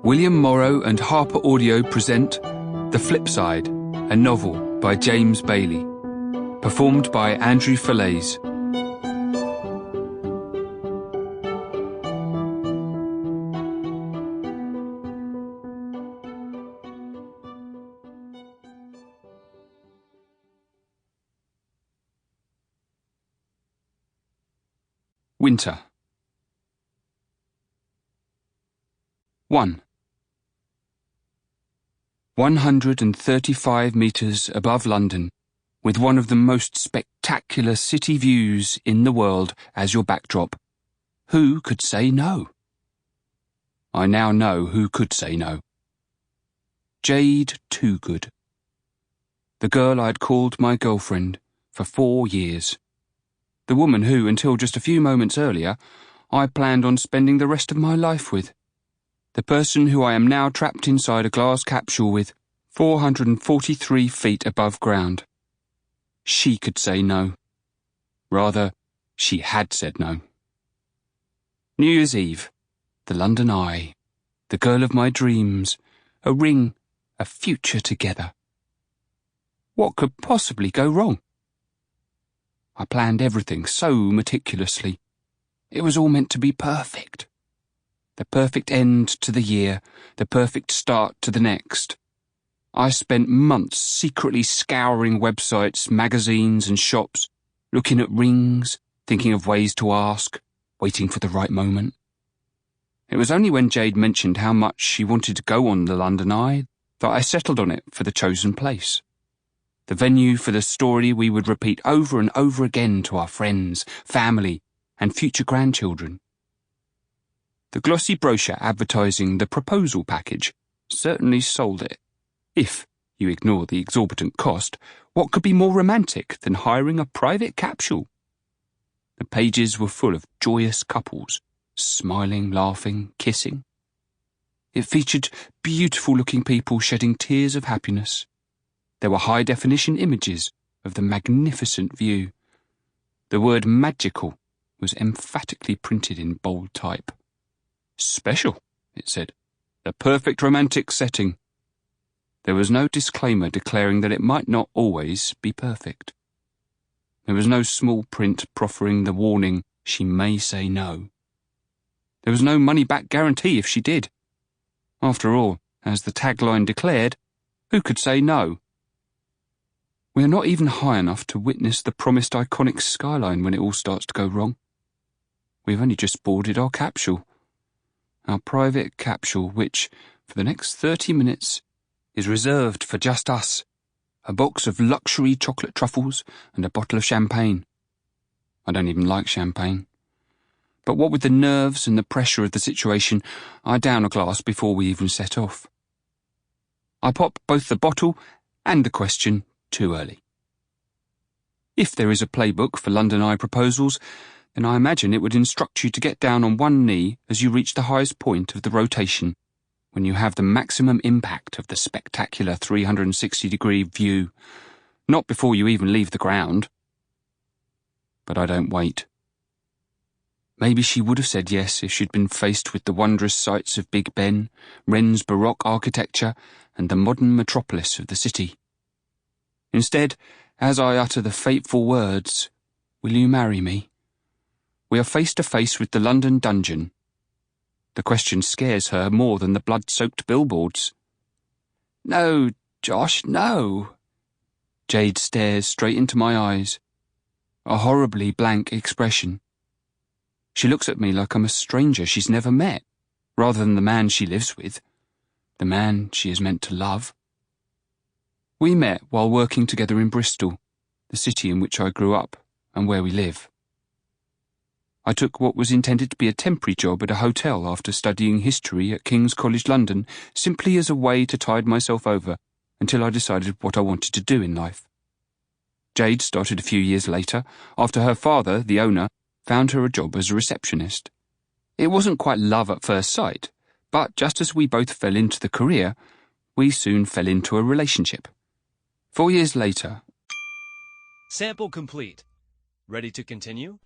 William Morrow and HarperAudio present The Flip Side, a novel by James Bailey. Performed by Andrew Fallaize. Winter. 1. 135 metres above London, with one of the most spectacular city views in the world as your backdrop. Who could say no? I now know who could say no. Jade Toogood. The girl I had called my girlfriend for 4 years. The woman who, until just a few moments earlier, I planned on spending the rest of my life with. The person who I am now trapped inside a glass capsule with, 443 feet above ground. She could say no. Rather, she had said no. New Year's Eve, the London Eye, the girl of my dreams, a ring, a future together. What could possibly go wrong? I planned everything so meticulously. It was all meant to be perfect. The perfect end to the year, the perfect start to the next. I spent months secretly scouring websites, magazines and shops, looking at rings, thinking of ways to ask, waiting for the right moment. It was only when Jade mentioned how much she wanted to go on the London Eye that I settled on it for the chosen place. The venue for the story we would repeat over and over again to our friends, family, and future grandchildren. The glossy brochure advertising the proposal package certainly sold it. If you ignore the exorbitant cost, what could be more romantic than hiring a private capsule? The pages were full of joyous couples, smiling, laughing, kissing. It featured beautiful-looking people shedding tears of happiness. There were high-definition images of the magnificent view. The word magical was emphatically printed in bold type. Special, it said. The perfect romantic setting. There was no disclaimer declaring that it might not always be perfect. There was no small print proffering the warning, she may say no. There was no money-back guarantee if she did. After all, as the tagline declared, who could say no? We are not even high enough to witness the promised iconic skyline when it all starts to go wrong. We've only just boarded our capsule. Our private capsule, which, for the next 30 minutes, is reserved for just us. A box of luxury chocolate truffles and a bottle of champagne. I don't even like champagne. But what with the nerves and the pressure of the situation, I down a glass before we even set off. I pop both the bottle and the question too early. If there is a playbook for London Eye proposals, then I imagine it would instruct you to get down on one knee as you reach the highest point of the rotation, when you have the maximum impact of the spectacular 360-degree view, not before you even leave the ground. But I don't wait. Maybe she would have said yes if she'd been faced with the wondrous sights of Big Ben, Wren's Baroque architecture, and the modern metropolis of the city. Instead, as I utter the fateful words, "Will you marry me?" we are face to face with the London dungeon. The question scares her more than the blood-soaked billboards. "No, Josh, no." Jade stares straight into my eyes, a horribly blank expression. She looks at me like I'm a stranger she's never met, rather than the man she lives with, the man she is meant to love. We met while working together in Bristol, the city in which I grew up and where we live. I took what was intended to be a temporary job at a hotel after studying history at King's College London simply as a way to tide myself over until I decided what I wanted to do in life. Jade started a few years later after her father, the owner, found her a job as a receptionist. It wasn't quite love at first sight, but just as we both fell into the career, we soon fell into a relationship. 4 years later... Sample complete. Ready to continue?